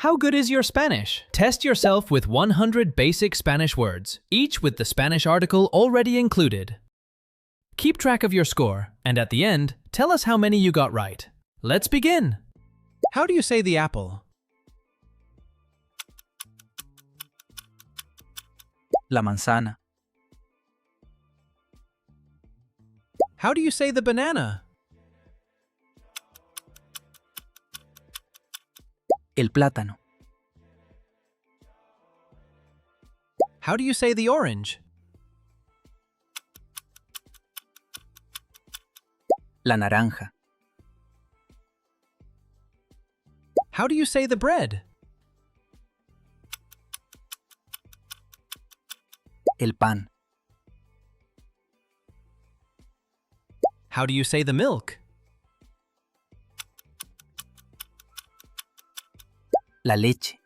How good is your Spanish? Test yourself with 100 basic Spanish words, each with the Spanish article already included. Keep track of your score, and at the end, tell us how many you got right. Let's begin! How do you say the apple? La manzana, How do you say the banana? el plátano, How do you say the orange? la naranja, How do you say the bread? el pan, How do you say the milk? la leche,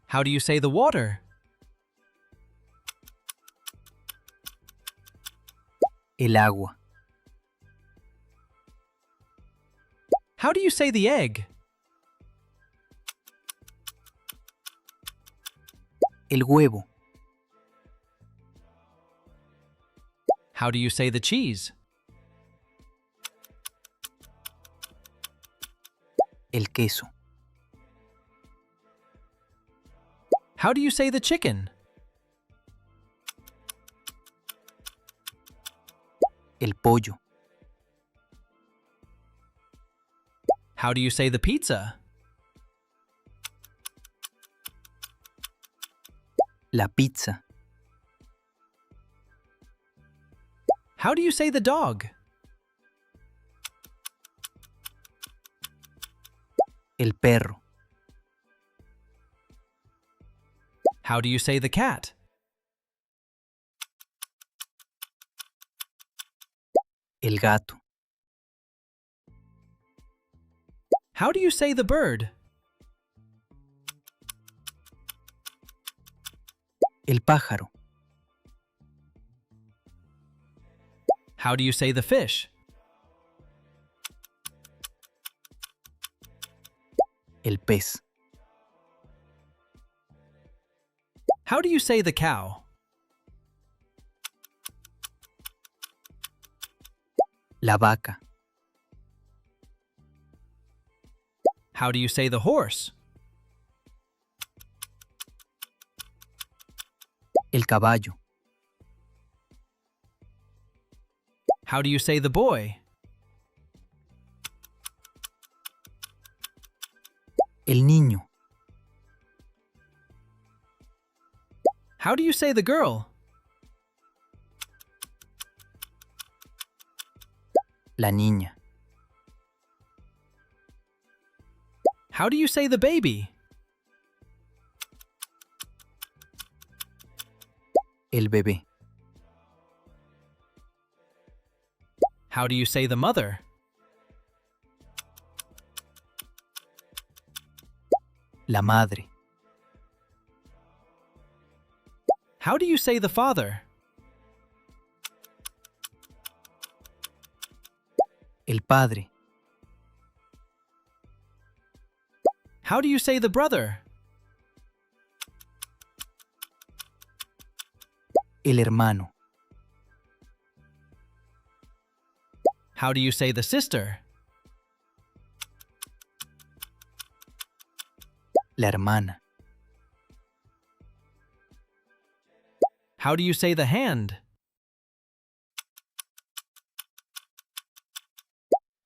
How do you say the water? el agua, How do you say the egg? el huevo, How do you say the cheese? el queso, How do you say the chicken? el pollo, How do you say the pizza? la pizza, How do you say the dog? el perro, How do you say the cat? el gato, How do you say the bird? el pájaro, How do you say the fish? el pez, How do you say the cow? la vaca, How do you say the horse? el caballo, How do you say the boy? el niño, How do you say the girl? la niña, How do you say the baby? el bebé, How do you say the mother? la madre, How do you say the father? el padre, How do you say the brother? el hermano, How do you say the sister? la hermana, How do you say the hand?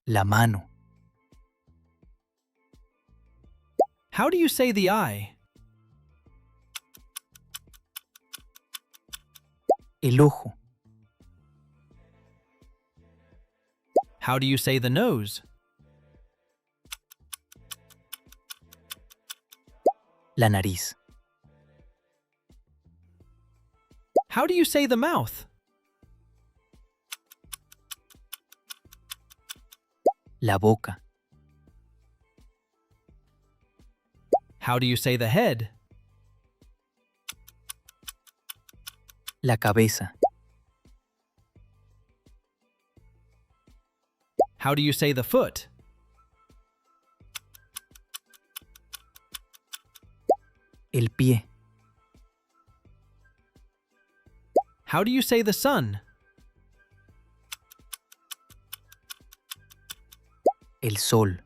la mano, How do you say the eye? el ojo, How do you say the nose? la nariz, How do you say the mouth? la boca, How do you say the head? la cabeza, How do you say the foot? El pie. How do you say the sun? El sol.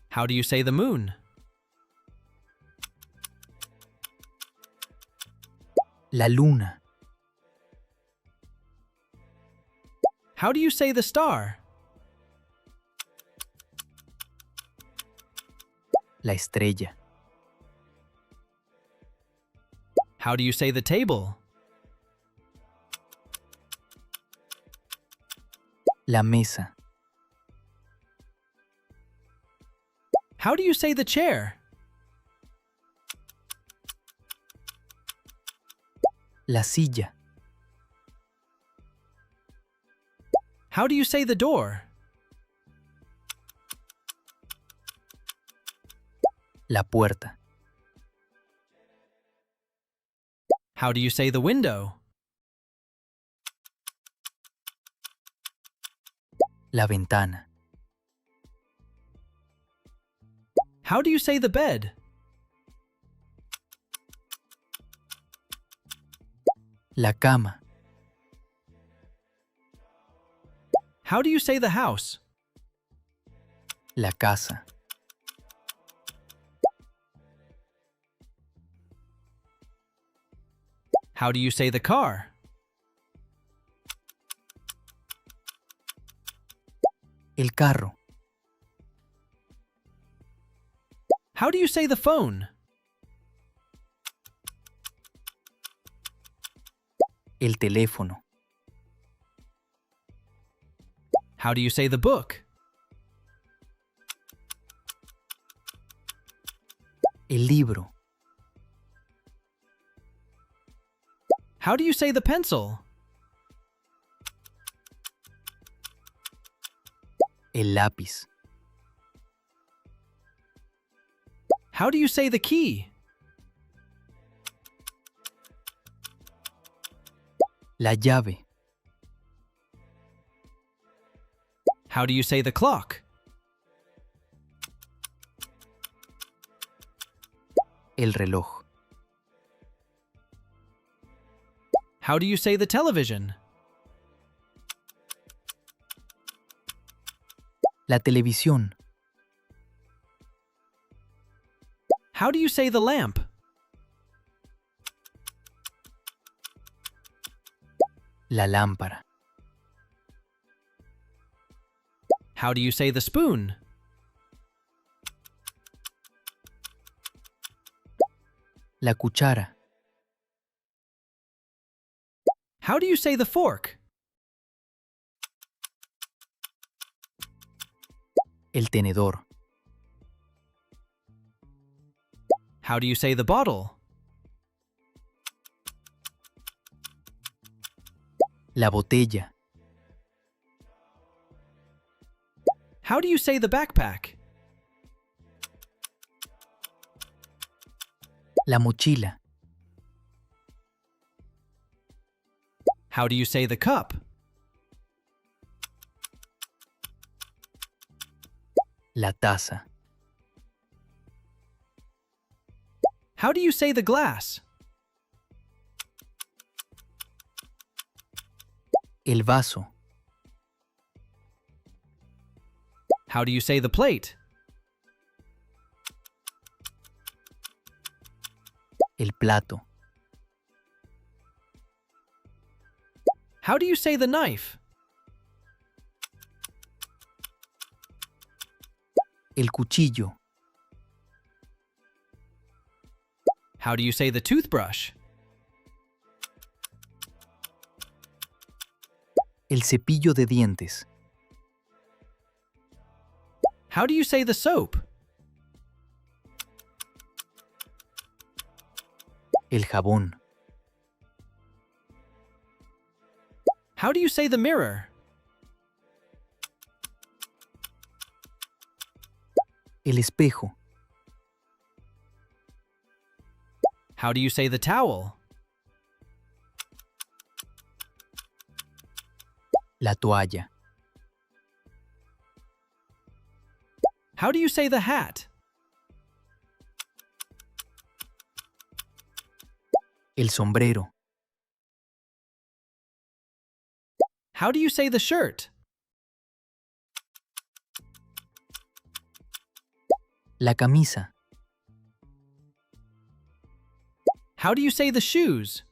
How do you say the moon? La luna. How do you say the star? La estrella. How do you say the table? La mesa. How do you say the chair? La silla. How do you say the door? La puerta. How do you say the window? La ventana. How do you say the bed? La cama. How do you say the house? La casa. How do you say the car? El carro. How do you say the phone? El teléfono. How do you say the book? El libro. How do you say the pencil? El lápiz. How do you say the key? La llave. How do you say the clock? El reloj. How do you say the television? La televisión. How do you say the lamp? La lámpara. How do you say the spoon? La cuchara. How do you say the fork? El tenedor. How do you say the bottle? La botella. How do you say the backpack? La mochila. How do you say the cup? La taza. How do you say the glass? El vaso. How do you say the plate? El plato. How do you say the knife? El cuchillo. How do you say the toothbrush? El cepillo de dientes. How do you say the soap? El jabón. How do you say the mirror? El espejo. How do you say the towel? La toalla. How do you say the hat? El sombrero. How do you say the shirt? La camisa. How do you say the shoes?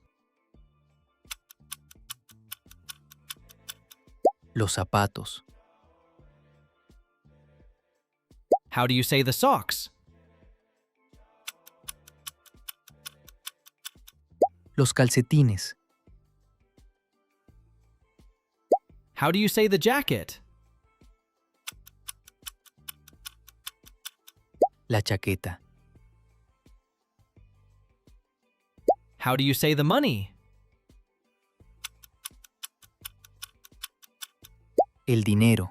Los zapatos. How do you say the socks? Los calcetines. How do you say the jacket? La chaqueta. How do you say the money? El dinero.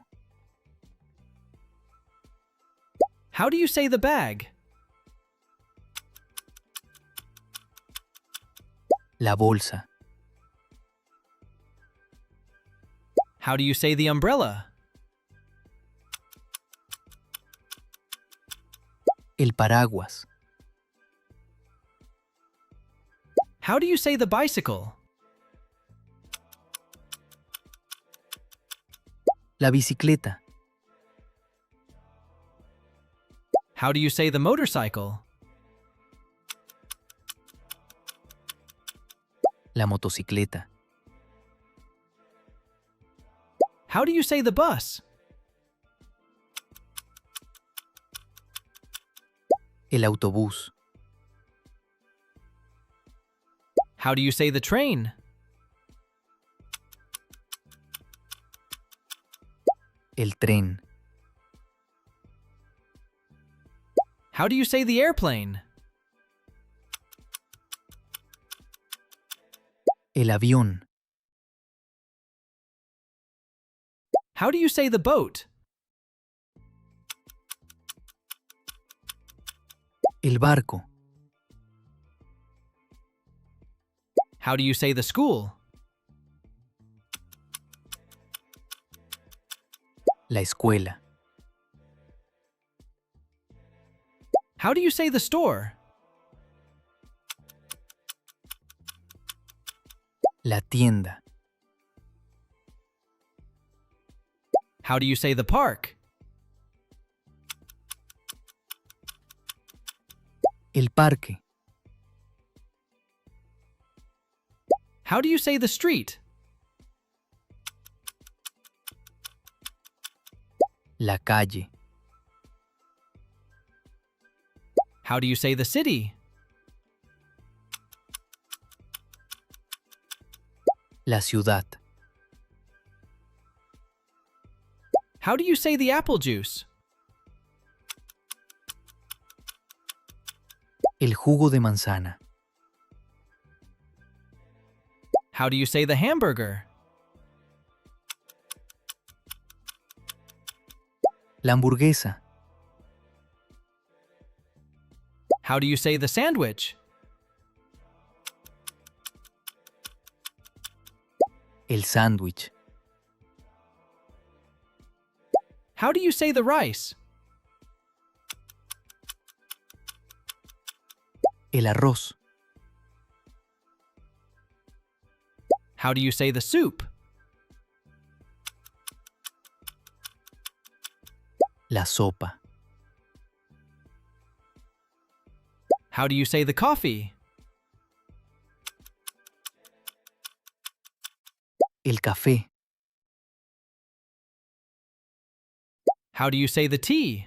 How do you say the bag? La bolsa. How do you say the umbrella? El paraguas. How do you say the bicycle? La bicicleta. How do you say the motorcycle? La motocicleta. How do you say the bus? El autobús. How do you say the train? El tren. How do you say the airplane? El avión. How do you say the boat? El barco. How do you say the school? La escuela. How do you say the store? La tienda. How do you say the park? El parque. How do you say the street? La calle. How do you say the city? La ciudad. How do you say the apple juice? El jugo de manzana. How do you say the hamburger? La hamburguesa. How do you say the sandwich? El sándwich. How do you say the rice? El arroz. How do you say the soup? La sopa. How do you say the coffee? El café. How do you say the tea?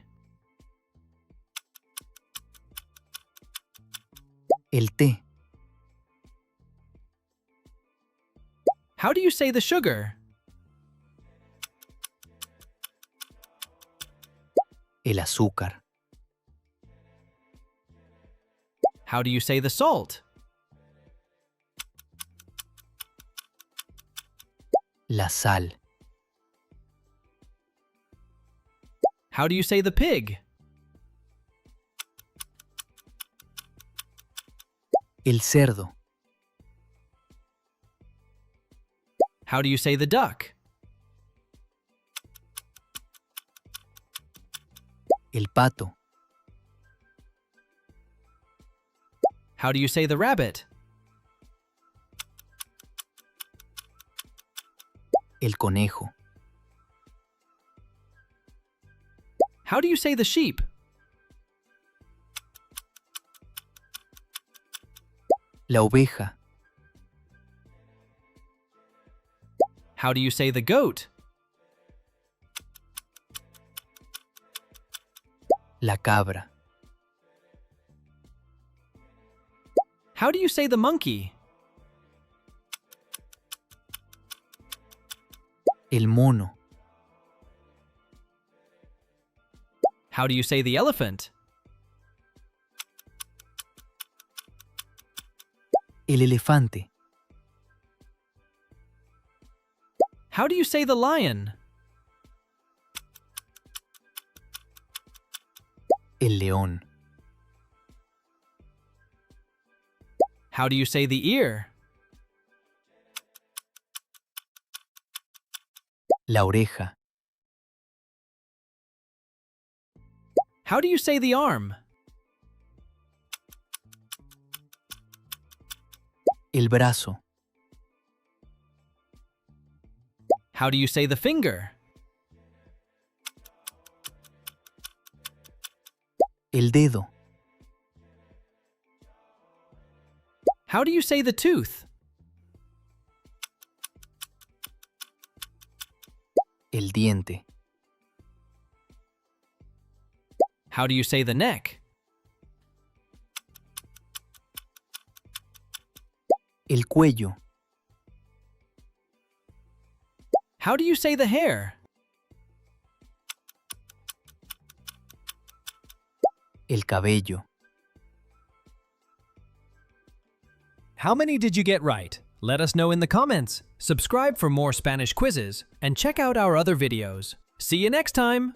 El té. How do you say the sugar? El azúcar. How do you say the salt? La sal. How do you say the pig? El cerdo. How do you say the duck? El pato. How do you say the rabbit? El conejo. How do you say the sheep? La oveja. How do you say the goat? La cabra. How do you say the monkey? El mono. How do you say the elephant? El elefante. How do you say the lion? El león. How do you say the ear? La oreja. How do you say the arm? El brazo. How do you say the finger? El dedo. How do you say the tooth? El diente. How do you say the neck? El cuello. How do you say the hair? El cabello. How many did you get right? Let us know in the comments. Subscribe for more Spanish quizzes and check out our other videos. See you next time!